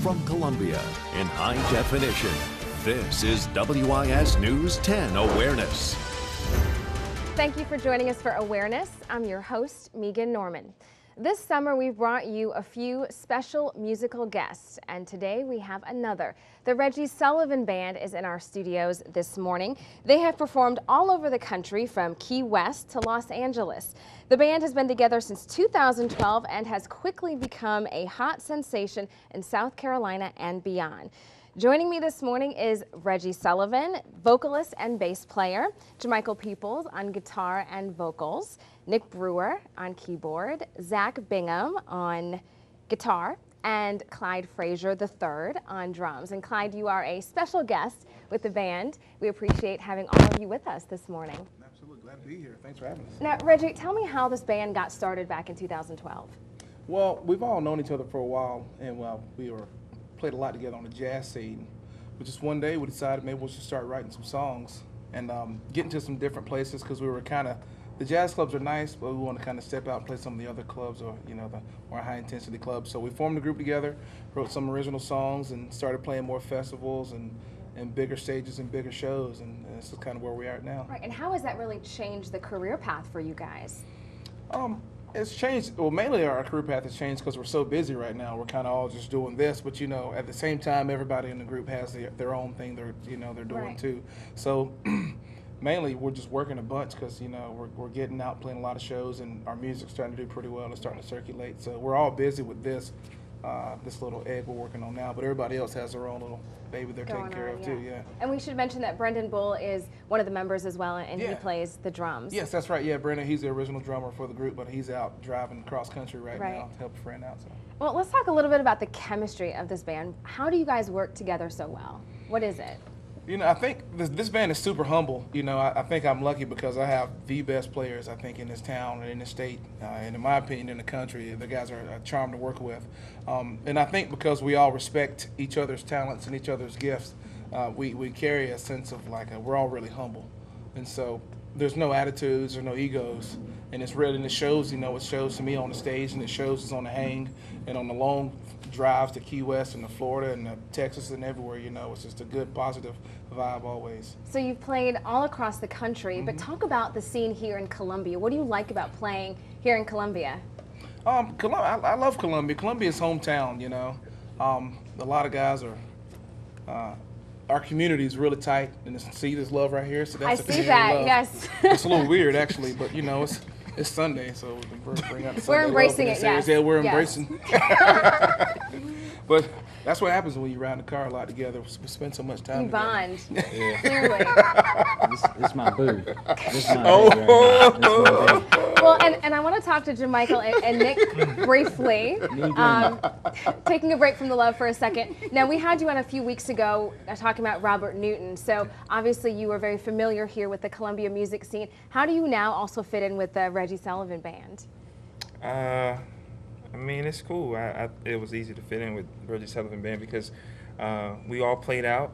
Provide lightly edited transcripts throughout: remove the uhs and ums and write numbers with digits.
from Columbia in high definition. This is WIS News 10 Awareness. Thank you for joining us for Awareness. I'm your host, Megan Norman. This summer, we've brought you a few special musical guests, and today we have another. The Reggie Sullivan Band is in our studios this morning. They have performed all over the country, from Key West to Los Angeles. The band has been together since 2012 and has quickly become a hot sensation in South Carolina and beyond. Joining me this morning is Reggie Sullivan, vocalist and bass player, JMichael Peeples on guitar and vocals, Nick Brewer on keyboard, Zach Bingham on guitar, and Clyde Frazier III on drums. And Clyde, you are a special guest with the band. We appreciate having all of you with us this morning. Absolutely, glad to be here. Thanks for having us. Now, Reggie, tell me how this band got started back in 2012. Well, we've all known each other for a while, and we played a lot together on the jazz scene. But just one day we decided maybe we should start writing some songs and get into some different places, because we were the jazz clubs are nice, but we want to kind of step out and play some of the other clubs, or the more high intensity clubs. So we formed a group together, wrote some original songs, and started playing more festivals and bigger stages and bigger shows, and this is kind of where we are now. Right, and how has that really changed the career path for you guys? It's changed. Well, mainly our career path has changed because we're so busy right now. We're kind of all just doing this, but at the same time, everybody in the group has their own thing they're doing right. too. So mainly we're just working a bunch because we're getting out, playing a lot of shows, and our music's starting to do pretty well. It's starting to circulate. So we're all busy with this little egg we're working on now, but everybody else has their own little baby they're taking care of too. Yeah. And we should mention that Brendan Bull is one of the members as well, and he plays the drums. Yes, that's right. Yeah, Brendan, he's the original drummer for the group, but he's out driving cross country right now to help a friend out. So. Well, let's talk a little bit about the chemistry of this band. How do you guys work together so well? What is it? I think this band is super humble. I think I'm lucky because I have the best players, I think, in this town and in this state, and in my opinion, in the country. The guys are a charm to work with. And I think because we all respect each other's talents and each other's gifts, we carry a sense of we're all really humble. And so there's no attitudes or no egos. And it's really, and it shows, it shows to me on the stage, and it shows us on the hang and on the long drives to Key West and to Florida and to Texas and everywhere. It's just a good, positive vibe always. So you've played all across the country, but talk about the scene here in Columbia. What do you like about playing here in Columbia? I love Columbia. Columbia's hometown. A lot of guys are. Our community is really tight, and see this love right here. So that's I see that. Love. Yes. It's a little weird actually, but it's Sunday, so we can bring out the Sunday We're embracing it. Yes. Yeah, we're embracing. But that's what happens when you ride in the car a lot together. We spend so much time together. Bond. Yeah. Clearly. This my boo. This my baby right now. Well, and I want to talk to JMichael and Nick briefly, taking a break from the love for a second. Now, we had you on a few weeks ago talking about Robert Newton, so obviously you were very familiar here with the Columbia music scene. How do you now also fit in with the Reggie Sullivan Band? I mean, it's cool. It was easy to fit in with Reggie Sullivan Band because we all played out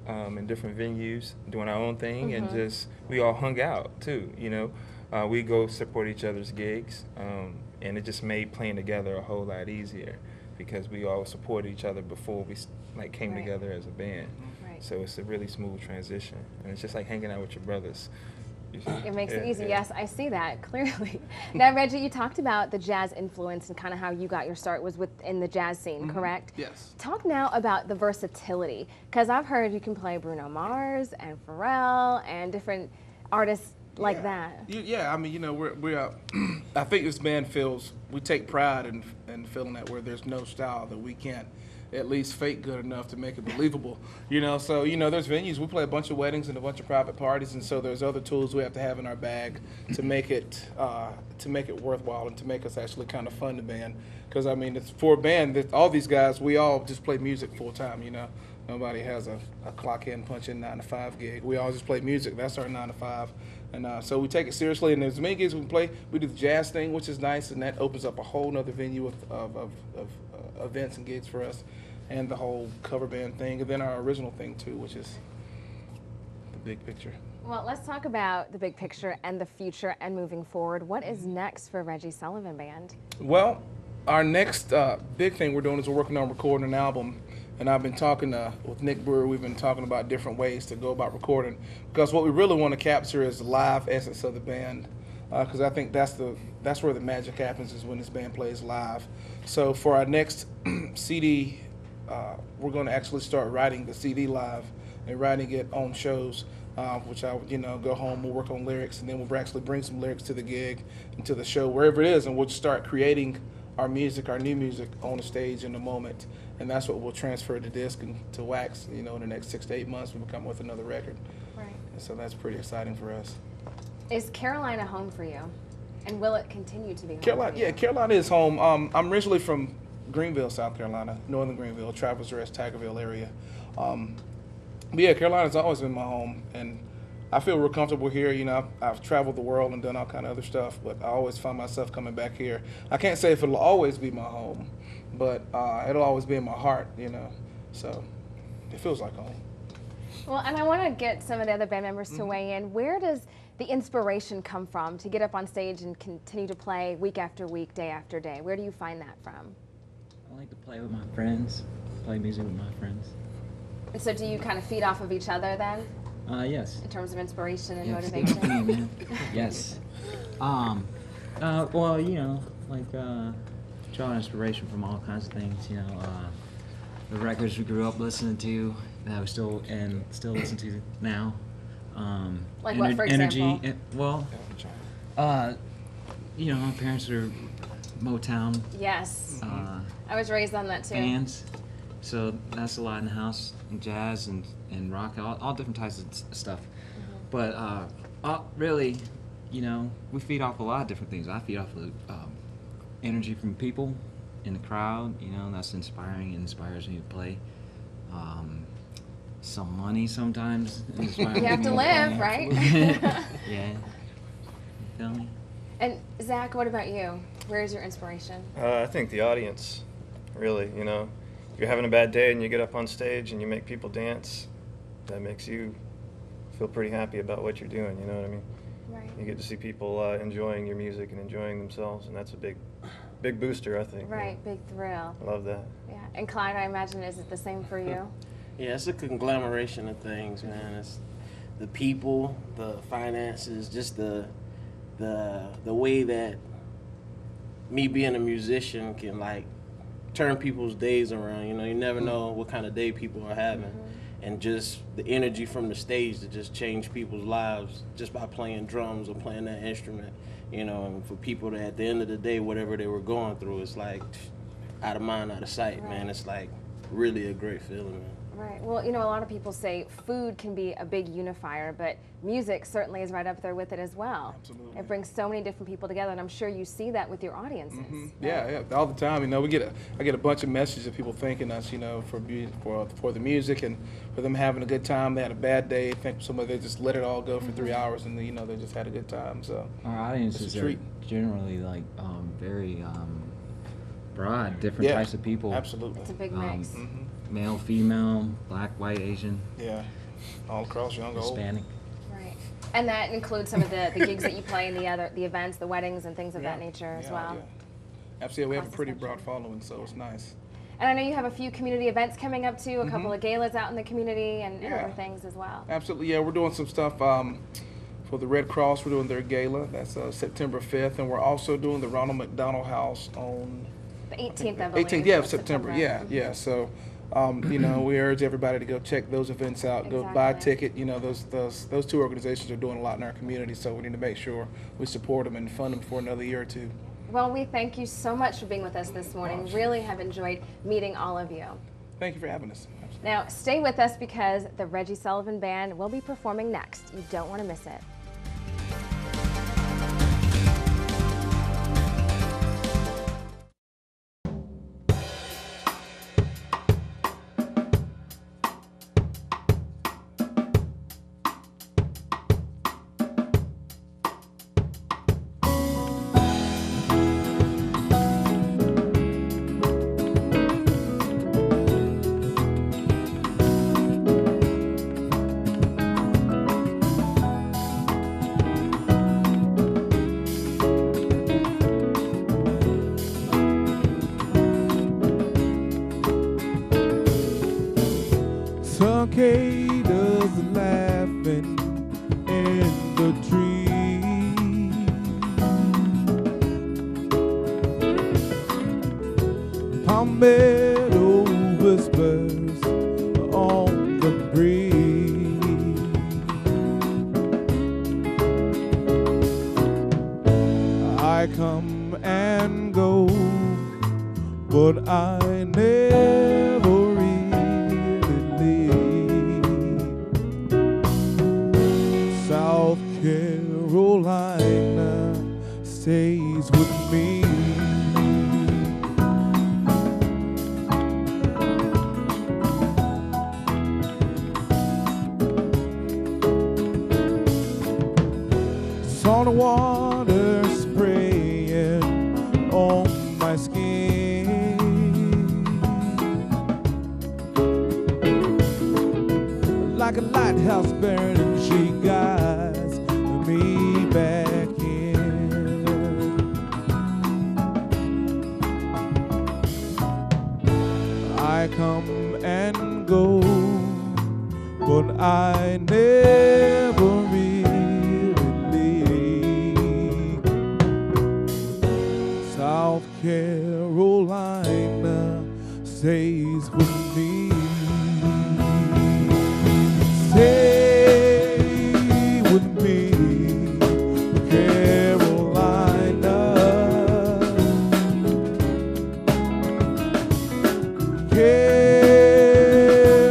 in different venues, doing our own thing, and we all hung out too. We go support each other's gigs, and it just made playing together a whole lot easier because we all supported each other before we came together as a band. Right. So it's a really smooth transition, and it's just like hanging out with your brothers. It makes it easy. Yes, I see that clearly. Now, Reggie, you talked about the jazz influence and kind of how you got your start was within the jazz scene, correct? Yes. Talk now about the versatility, because I've heard you can play Bruno Mars and Pharrell and different artists like that. Yeah, I mean, we're I think this band we take pride in feeling that where there's no style that we can't at least fake good enough to make it believable. So there's venues, we play a bunch of weddings and a bunch of private parties, and so there's other tools we have to have in our bag to make it worthwhile and to make us actually kind of fun to band. Because I mean, it's for a band, all these guys, we all just play music full time. Nobody has a clock in, punch in 9 to 5 gig. We all just play music. That's our 9 to 5. And so we take it seriously, and as many gigs we can play, we do the jazz thing, which is nice, and that opens up a whole nother venue of events and gigs for us, and the whole cover band thing, and then our original thing too, which is the big picture. Well, let's talk about the big picture and the future and moving forward. What is next for Reggie Sullivan Band? Well, our next big thing we're doing is we're working on recording an album And I've been talking with Nick Brewer. We've been talking about different ways to go about recording, because what we really want to capture is the live essence of the band, because I think that's where the magic happens, is when this band plays live. So for our next CD, we're going to actually start writing the CD live and writing it on shows, which I would, go home, we'll work on lyrics, and then we'll actually bring some lyrics to the gig and to the show, wherever it is, and we'll start creating our music, our new music, on the stage in a moment. And that's what we'll transfer to disc and to wax, in the next 6 to 8 months we'll come with another record. Right. And so that's pretty exciting for us. Is Carolina home for you? And will it continue to be home Carolina, for you? yeah, Carolina is home. I'm originally from Greenville, South Carolina, northern Greenville, Travelers Rest, Tigerville area. But yeah, Carolina's always been my home, and I feel real comfortable here. I've traveled the world and done all kind of other stuff, but I always find myself coming back here. I can't say if it'll always be my home, but it'll always be in my heart, so it feels like home. Well, and I want to get some of the other band members to weigh in. Where does the inspiration come from to get up on stage and continue to play week after week, day after day? Where do you find that from? I like to play with my friends, play music with my friends. And so do you kind of feed off of each other then, Yes. in terms of inspiration and Yeah, motivation? stay with me, man. Yes. Well, draw inspiration from all kinds of things. The records we grew up listening to that we still listen to now. Like what, for example? My parents are Motown Yes. I was raised on that too. bands, so that's a lot in the house, and jazz and rock, all different types of stuff. But really, we feed off a lot of different things. I feed off of energy from people in the crowd, that's inspiring. It inspires me to play. Some money sometimes inspires me. You have to live, right? Yeah. You feel me? And Zach, what about you? Where's your inspiration? I think the audience, really, if you're having a bad day and you get up on stage and you make people dance, that makes you feel pretty happy about what you're doing, you know what I mean? Right. You get to see people enjoying your music and enjoying themselves, and that's a big booster, I think. Right, big thrill. I love that. Yeah. And Clyde, I imagine, is it the same for you? Yeah, it's a conglomeration of things, man. It's the people, the finances, just the way that me being a musician can turn people's days around. You never know what kind of day people are having, and just the energy from the stage to just change people's lives just by playing drums or playing that instrument. And for people that at the end of the day, whatever they were going through, it's like out of mind, out of sight, Right. man. It's like really a great feeling, man. Right. Well, a lot of people say food can be a big unifier, but music certainly is right up there with it as well. Absolutely. It brings so many different people together, and I'm sure you see that with your audiences. Yeah, all the time. I get a bunch of messages of people thanking us, for the music and for them having a good time. They had a bad day. Think they just let it all go for 3 hours, and they just had a good time. So Our audiences It's a are treat. generally very broad, different types of people. Absolutely. It's a big mix. Male, female, black, white, Asian, Yeah, all across, young, old. Hispanic. Right. And that includes some of the gigs that you play and the events, the weddings and things of that nature as well. Yeah. Absolutely, we have a Across the pretty spectrum. broad following, so it's nice. And I know you have a few community events coming up too, a couple of galas out in the community and Yeah. other things as well. Absolutely, yeah. We're doing some stuff for the Red Cross. We're doing their gala. That's September 5th, and we're also doing the Ronald McDonald House on The 18th, I believe. 18th, yeah, of of September. Yeah. So, we urge everybody to go check those events out. Go buy a Exactly. ticket. Those two organizations are doing a lot in our community, so we need to make sure we support them and fund them for another year or two. Well, we thank you so much for being with us this morning. Really have enjoyed meeting all of you. Thank you for having us. Now, stay with us because the Reggie Sullivan Band will be performing next. You don't want to miss it. cicadas laughing in the trees. Palmetto whispers on the breeze. I come and go, but I never really leave. South Carolina stays with me. Salt water spraying on my skin, like a lighthouse burning, she guides me back in. I come and go, but I never South Carolina stays with me. Stay with me, Carolina.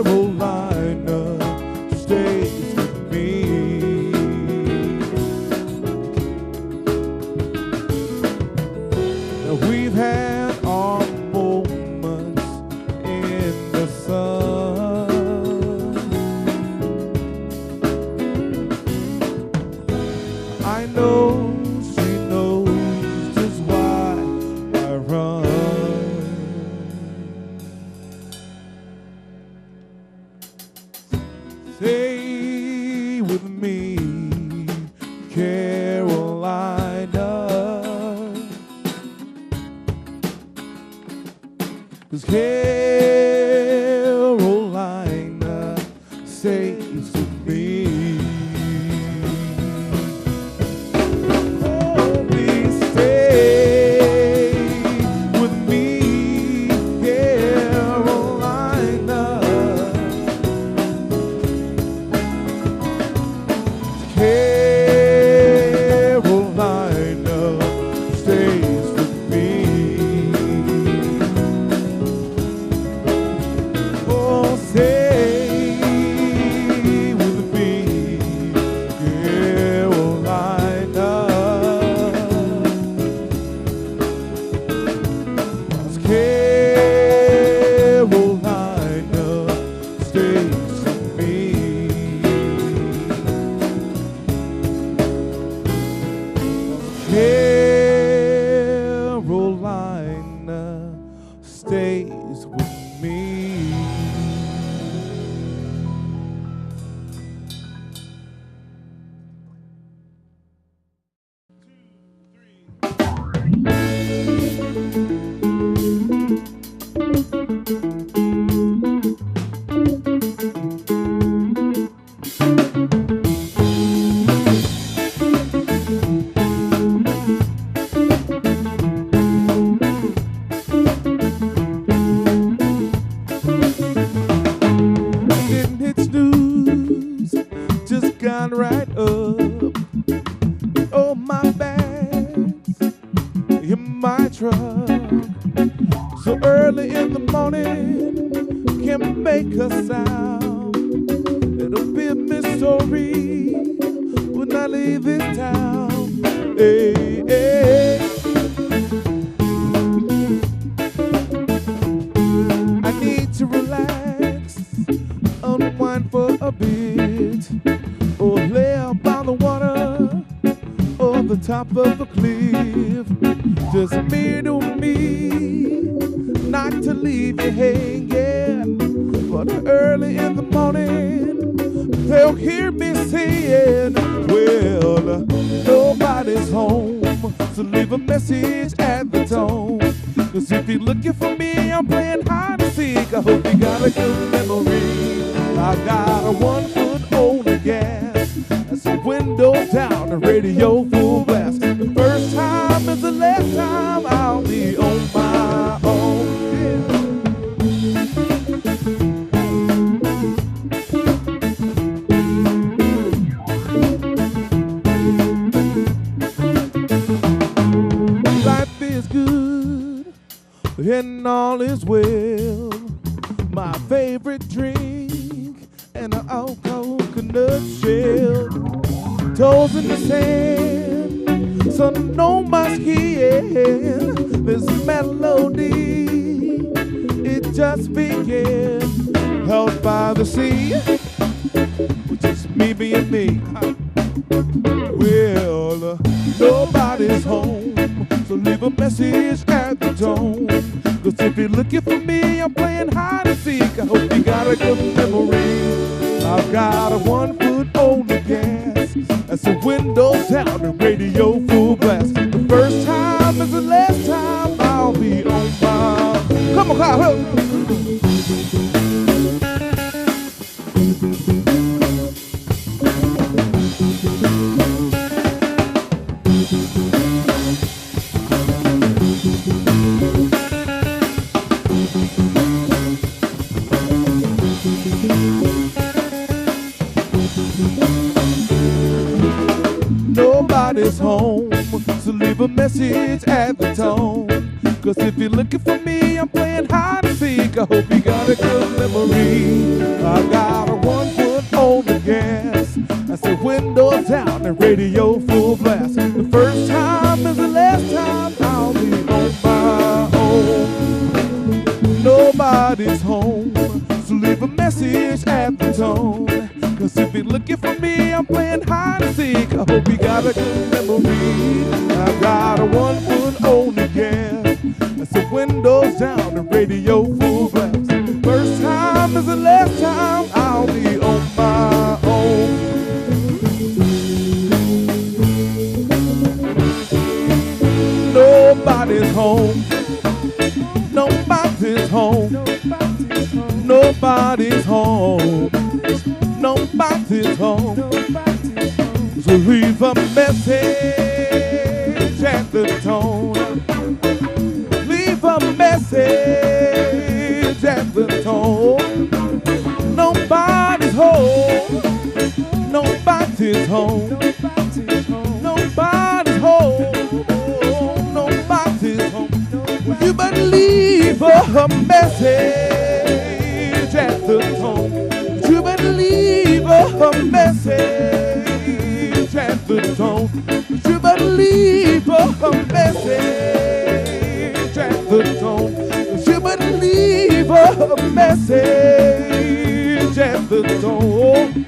Carolina stays with me. We've had our moments in the sun. I know she knows just why I run. Stay with me, Carolina. 'Cause Carolina stays with me. Oh, please stay with me, Carolina. Carolina stays with me. Carolina stays with me. Right up, oh my bags in my truck. So early in the morning can make a sound. It'll be a mystery when I leave this town. Hey, hey. I need to relax, unwind for a bit, or lay out by the water, or the top of a cliff. Just me to me, not to leave you hanging. But early in the morning, they'll hear me saying, well, nobody's home, so leave a message at the tone. 'Cause if you're looking for me, I'm playing hide and seek. I hope you got a good memory. I I got a 1 foot on the gas. That's the windows down, the radio full blast. The first time is the last time I'll be on my own. Life is good and all is well. My favorite drink and an old coconut shell. Toes in the sand, sun on my skin. This melody, it just began. Held by the sea, just me being me. Well, nobody's home, so leave a message at the tone. Cause if you're looking for me, I'm playing hide and seek. I hope you got a good memory. I've got a 1 foot on the gas. That's the windows down, the radio full blast. The first time is the last time I'll be on my. Come on, Clyde. Nobody's home, so leave a message at the tone. Cause if you're looking for me, I'm playing hide and seek. I hope you got a good memory. I got a 1 foot on the gas. That's the windows down, the radio full blast. The first time is the last time I'll be on my own. Nobody's home, so leave a message at the tone. Cause if you're looking for me, I'm playing hide and seek. I hope you got a good memory. I got a 1 foot on the gas. That's the windows down, the radio full blast. The first time is the last time I'll be on my own. Nobody's home. Nobody's home. Nobody's home. Nobody's home. So leave a message at the tone. Leave a message at the tone. Nobody's home. Nobody's home. Nobody's home. Nobody's home. Well, you better leave a message at the tone. You better leave a message at the tone. You better leave a message at the tone. You better leave a message at the tone.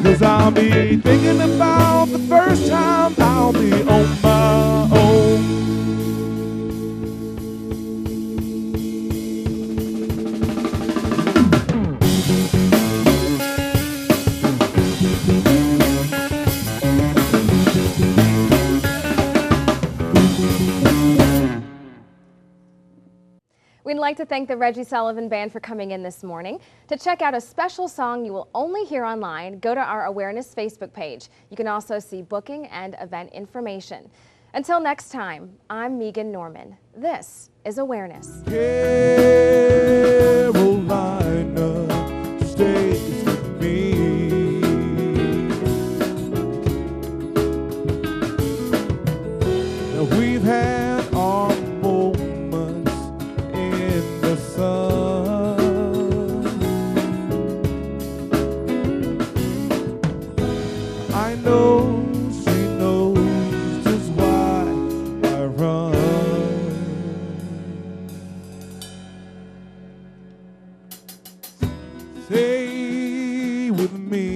Cause I'll be thinking about the first time I'll be on my own. We'd like to thank the Reggie Sullivan Band for coming in this morning. To check out a special song you will only hear online, go to our Awareness Facebook page. You can also see booking and event information. Until next time, I'm Megan Norman. This is Awareness. Carolina stays with me. Now we've had our moments in the sun. I know she knows just why I run. Stay with me.